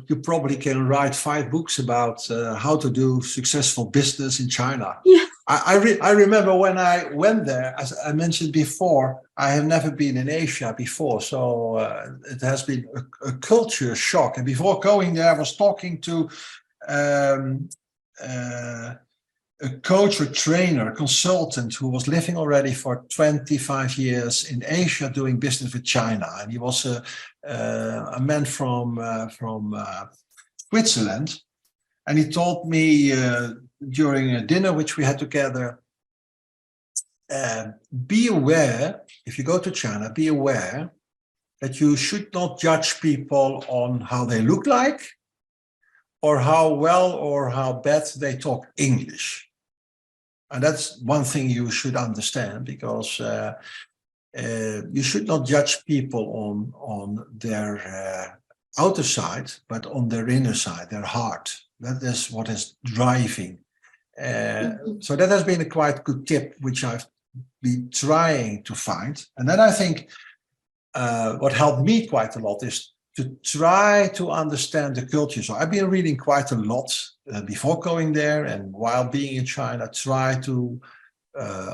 you probably can write 5 books about how to do successful business in China. Yeah. I remember when I went there, as I mentioned before, I have never been in Asia before, so it has been a culture shock. And before going there, I was talking to a coach or trainer, a consultant who was living already for 25 years in Asia doing business with China. And he was a man from Switzerland. And he told me during a dinner which we had together, be aware, if you go to China, be aware that you should not judge people on how they look like, or how well or how bad they talk English. And that's one thing you should understand, because you should not judge people on their outer side, but on their inner side, their heart. That is what is driving. So that has been a quite good tip, which I've been trying to find. And then I think what helped me quite a lot is to try to understand the culture. So I've been reading quite a lot before going there, and while being in China, try to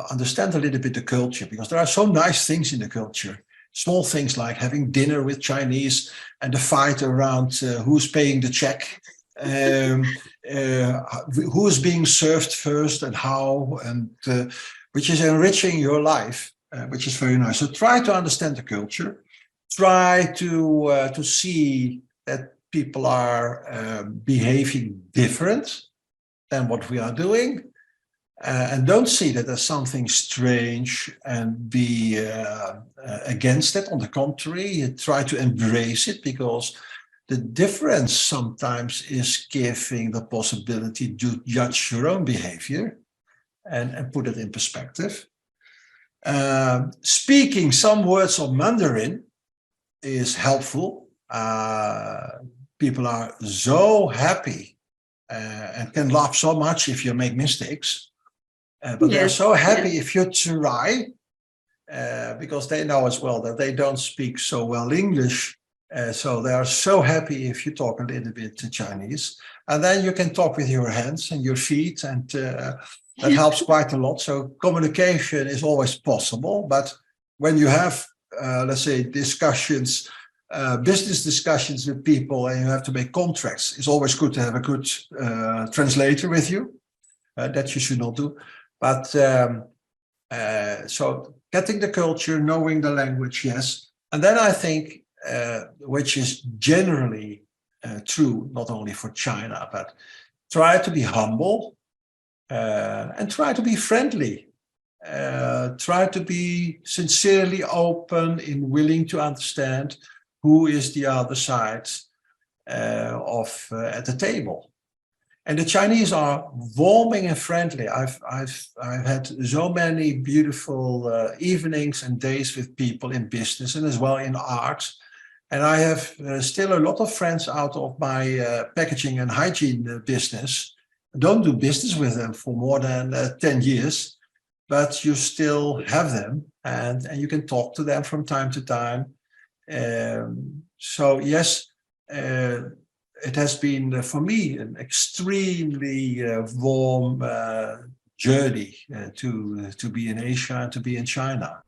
understand a little bit the culture, because there are so nice things in the culture. Small things like having dinner with Chinese and the fight around who's paying the check, who is being served first and how, and which is enriching your life, which is very nice. So try to understand the culture. Try to see that people are behaving different than what we are doing, and don't see that as something strange and be against it. On the contrary, try to embrace it, because the difference sometimes is giving the possibility to judge your own behavior and put it in perspective. Speaking some words of Mandarin is helpful. People are so happy and can laugh so much if you make mistakes, but they're so happy if you try, because they know as well that they don't speak so well English. So they are so happy if you talk a little bit Chinese, and then you can talk with your hands and your feet, and that helps quite a lot. So communication is always possible, but when you have let's say discussions, business discussions with people, and you have to make contracts, it's always good to have a good translator with you. That you should not do. But so getting the culture, knowing the language, yes. And then I think, which is generally true, not only for China, but try to be humble and try to be friendly. Try to be sincerely open and willing to understand who is the other side at the table. And the Chinese are warming and friendly. I've had so many beautiful evenings and days with people in business and as well in art. And I have still a lot of friends out of my packaging and hygiene business. I don't do business with them for more than 10 years. But you still have them, and you can talk to them from time to time. So yes, it has been for me an extremely warm journey to be in Asia and to be in China.